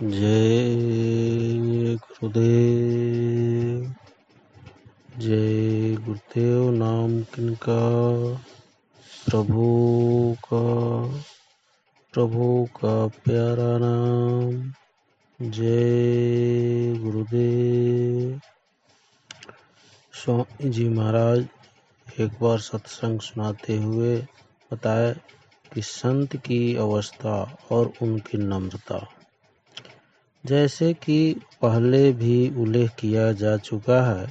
जय गुरुदेव। जय गुरुदेव नाम किनका, प्रभु का प्यारा नाम। जय गुरुदेव। स्वामी जी महाराज एक बार सत्संग सुनाते हुए बताए कि संत की अवस्था और उनकी नम्रता। जैसे कि पहले भी उल्लेख किया जा चुका है,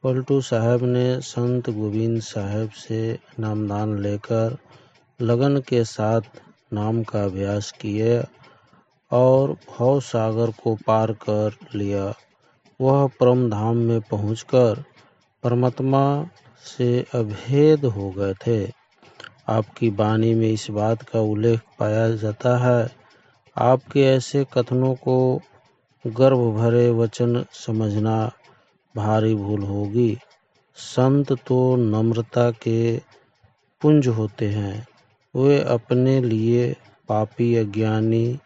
पलटू साहब ने संत गोविंद साहब से नामदान लेकर लगन के साथ नाम का अभ्यास किया और भव सागर को पार कर लिया। वह परम धाम में पहुंचकर परमात्मा से अभेद हो गए थे। आपकी वाणी में इस बात का उल्लेख पाया जाता है। आपके ऐसे कथनों को गर्भ भरे वचन समझना भारी भूल होगी। संत तो नम्रता के पुंज होते हैं। वे अपने लिए पापी, अज्ञानी,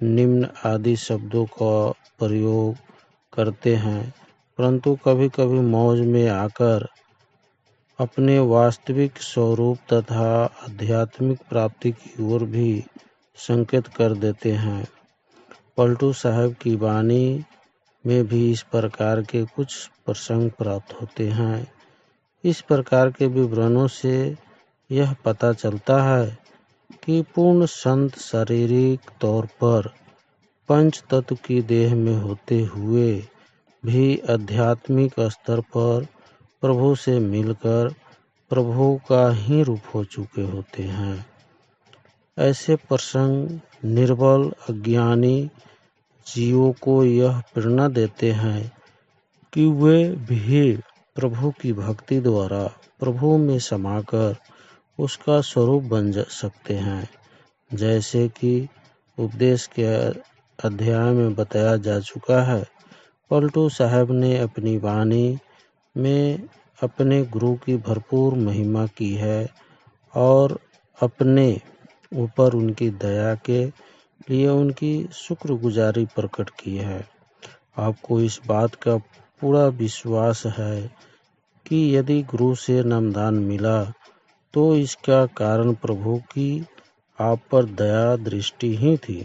निम्न आदि शब्दों का प्रयोग करते हैं, परंतु कभी कभी मौज में आकर अपने वास्तविक स्वरूप तथा आध्यात्मिक प्राप्ति की ओर भी संकेत कर देते हैं। पलटू साहब की वाणी में भी इस प्रकार के कुछ प्रसंग प्राप्त होते हैं। इस प्रकार के विवरणों से यह पता चलता है कि पूर्ण संत शारीरिक तौर पर पंच तत्व की देह में होते हुए भी आध्यात्मिक स्तर पर प्रभु से मिलकर प्रभु का ही रूप हो चुके होते हैं। ऐसे प्रसंग निर्बल अज्ञानी जीवों को यह प्रेरणा देते हैं कि वे भी प्रभु की भक्ति द्वारा प्रभु में समाकर उसका स्वरूप बन सकते हैं। जैसे कि उपदेश के अध्याय में बताया जा चुका है, पलटू साहब ने अपनी वाणी में अपने गुरु की भरपूर महिमा की है और अपने ऊपर उनकी दया के लिए उनकी शुक्रगुजारी प्रकट की है। आपको इस बात का पूरा विश्वास है कि यदि गुरु से नामदान मिला तो इसका कारण प्रभु की आप पर दया दृष्टि ही थी।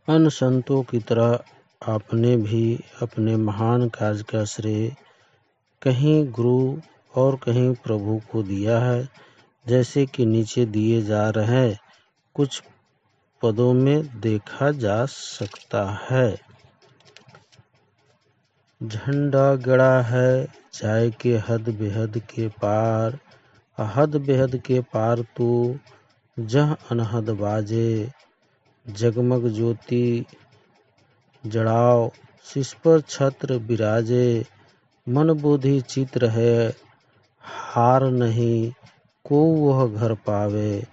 अन्य संतों की तरह आपने भी अपने महान कार्य का श्रेय कहीं गुरु और कहीं प्रभु को दिया है। जैसे कि नीचे दिए जा रहे कुछ पदों में देखा जा सकता है। झंडा गड़ा है जाए के हद बेहद के पार, हद बेहद के पार तू जह अनहद बाजे, जगमग ज्योति जड़ाओ शीश पर छत्र विराजे, मन बुद्धि चित रहे हार नहीं को वह घर पावे,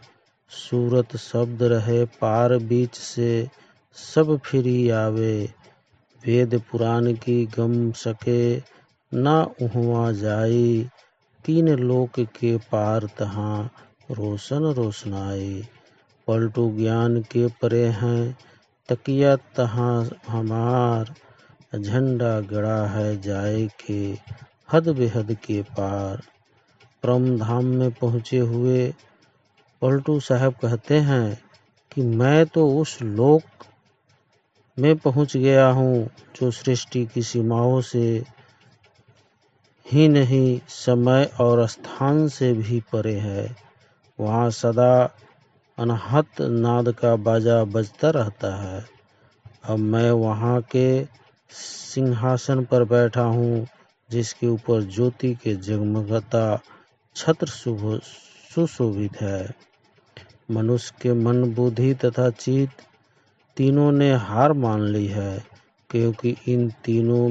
सूरत शब्द रहे पार बीच से सब फिरी आवे, वेद पुराण की गम सके ना उहवा जाई, तीन लोक के पार तहाँ रोशन रोशनाई, पलटू ज्ञान के परे हैं तकिया तहाँ हमार, झंडा गड़ा है जाए के हद बेहद के पार। परम धाम में पहुँचे हुए पलटू साहब कहते हैं कि मैं तो उस लोक में पहुँच गया हूँ जो सृष्टि की सीमाओं से ही नहीं समय और स्थान से भी परे है। वहाँ सदा अनहत नाद का बाजा बजता रहता है। अब मैं वहाँ के सिंहासन पर बैठा हूँ जिसके ऊपर ज्योति के जगमगाता छत्र सुशोभित है। मनुष्य के मन, बुद्धि तथा चित्त तीनों ने हार मान ली है, क्योंकि इन तीनों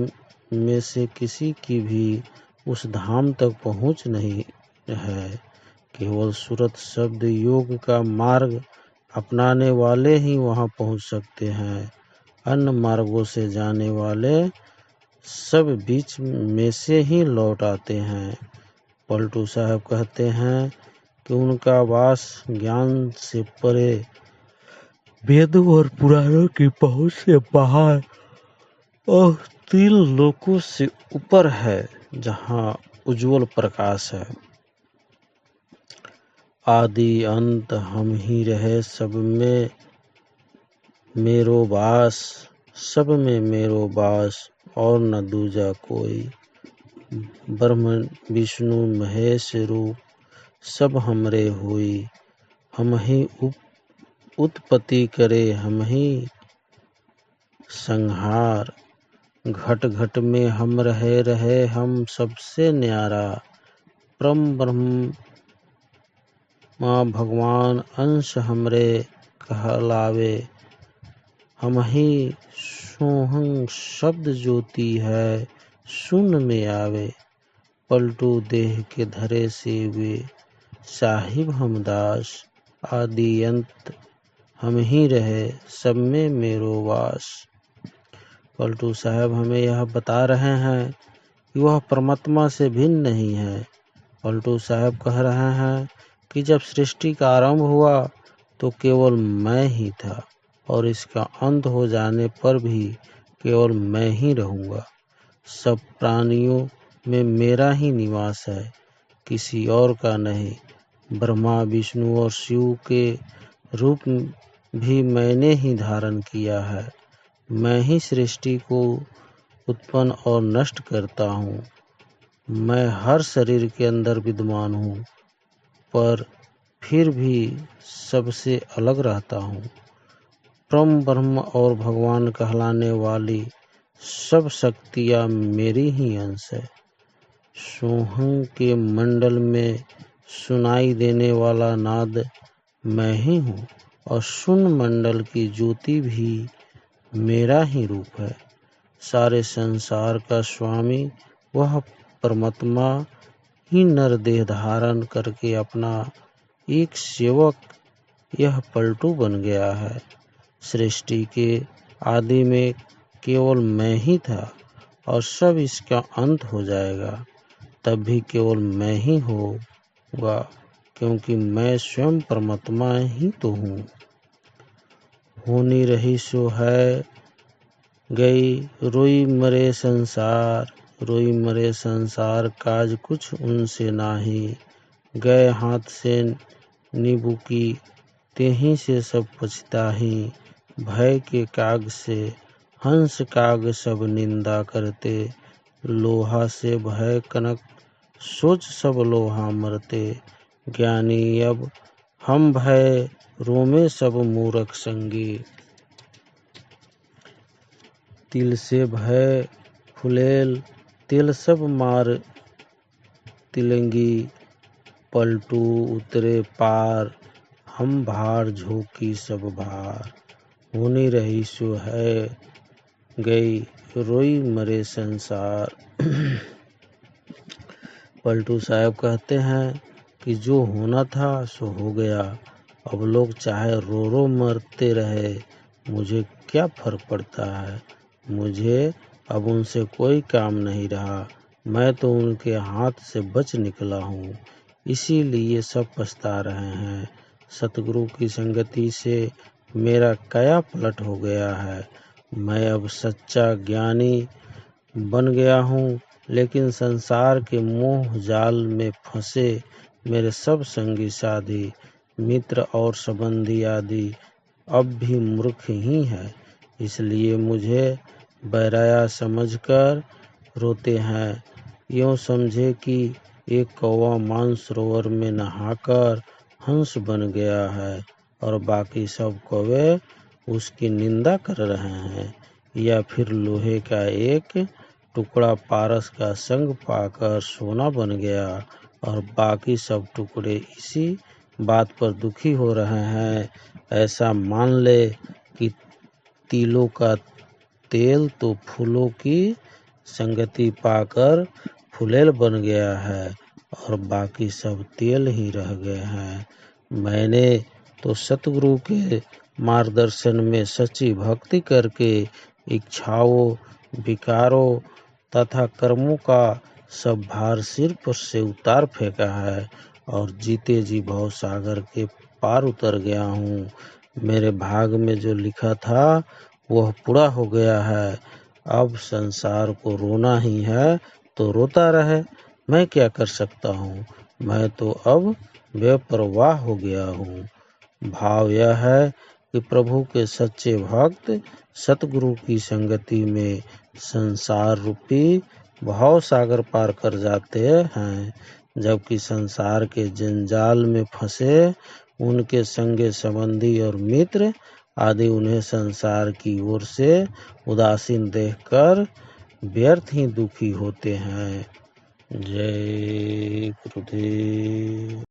में से किसी की भी उस धाम तक पहुँच नहीं है। केवल सुरत शब्द योग का मार्ग अपनाने वाले ही वहाँ पहुँच सकते हैं। अन्य मार्गों से जाने वाले सब बीच में से ही लौट आते हैं। पलटू साहब कहते हैं कि उनका वास ज्ञान से परे वेदों और पुराणों की पहुंच से बाहर और 3 लोकों से ऊपर है, जहाँ उज्ज्वल प्रकाश है। आदि अंत हम ही रहे, सब में मेरो वास, सब में मेरो वास, और न दूजा कोई। ब्रह्म विष्णु महेश रूप, सब हमरे हुई। हम ही उत्पत्ति करे, हम ही संहार। घट घट में हम रहे रहे, हम सबसे न्यारा। परम ब्रह्म माँ भगवान अंश हमरे कहलावे। हम ही सोहं शब्द ज्योति है, शून्य में आवे। पलटू देह के धरे से वे, साहिब हम दास। आदि अंत हम ही रहे, सब में मेरो वास। पलटू साहब हमें यह बता रहे हैं कि वह परमात्मा से भिन्न नहीं है। पलटू साहब कह रहे हैं कि जब सृष्टि का आरंभ हुआ तो केवल मैं ही था, और इसका अंत हो जाने पर भी केवल मैं ही रहूँगा। सब प्राणियों में मेरा ही निवास है, किसी और का नहीं। ब्रह्मा विष्णु और शिव के रूप भी मैंने ही धारण किया है। मैं ही सृष्टि को उत्पन्न और नष्ट करता हूँ। मैं हर शरीर के अंदर विद्यमान हूँ, पर फिर भी सबसे अलग रहता हूँ। परम ब्रह्म और भगवान कहलाने वाली सब शक्तियाँ मेरी ही अंश है। सोहं के मंडल में सुनाई देने वाला नाद मैं ही हूँ, और शून्य मंडल की ज्योति भी मेरा ही रूप है। सारे संसार का स्वामी वह परमात्मा ही नर देह धारण करके अपना एक सेवक यह पलटू बन गया है। सृष्टि के आदि में केवल मैं ही था, और सब इसका अंत हो जाएगा, तब भी केवल मैं ही होगा, क्योंकि मैं स्वयं परमात्मा ही तो हूँ। होनी रही सो है, गई रोई मरे संसार। रोई मरे संसार, काज कुछ उनसे नाही। गए हाथ से नींबू की, तेहीं से सब पछताही। भय के काग से हंस काग सब निंदा करते। लोहा से भय कनक, सोच सब लोहा मरते। ज्ञानी अब हम भय, रोमे सब मूरख संगी। तिल से भय फुलेल, तिल सब मार तिलंगी। पलटू उतरे पार, हम भार झोंकी सब भार। होनी रही सो है, गई रोई मरे संसार। पलटू साहब कहते हैं कि जो होना था सो हो गया। अब लोग चाहे रो रो मरते रहे, मुझे क्या फर्क पड़ता है। मुझे अब उनसे कोई काम नहीं रहा। मैं तो उनके हाथ से बच निकला हूँ, इसीलिए सब पछता रहे हैं। सतगुरु की संगति से मेरा काया पलट हो गया है। मैं अब सच्चा ज्ञानी बन गया हूँ, लेकिन संसार के मोह जाल में फंसे मेरे सब संगी साथी, मित्र और संबंधी आदि अब भी मूर्ख ही हैं। इसलिए मुझे बैराया समझकर रोते हैं। यूँ समझे कि एक कौवा मानसरोवर में नहाकर हंस बन गया है, और बाकी सब कौवे उसकी निंदा कर रहे हैं। या फिर लोहे का एक टुकड़ा पारस का संग पाकर सोना बन गया, और बाकी सब टुकड़े इसी बात पर दुखी हो रहे हैं। ऐसा मान ले कि तिलों का तेल तो फूलों की संगति पाकर फुलेल बन गया है, और बाकी सब तेल ही रह गए हैं। मैंने तो सतगुरु के मार्गदर्शन में सच्ची भक्ति करके इच्छाओं, विकारों तथा कर्मों का सब भार सिर पर से उतार फेंका है, और जीते जी भव सागर के पार उतर गया हूँ। मेरे भाग में जो लिखा था वह पूरा हो गया है। अब संसार को रोना ही है तो रोता रहे, मैं क्या कर सकता हूँ। मैं तो अब बेपरवाह हो गया हूँ। भाव यह है कि प्रभु के सच्चे भक्त सतगुरु की संगति में संसार रूपी भाव सागर पार कर जाते हैं, जबकि संसार के जंजाल में फंसे उनके संगे संबंधी और मित्र आदि उन्हें संसार की ओर से उदासीन देखकर व्यर्थ ही दुखी होते हैं। जय गुरुदेव।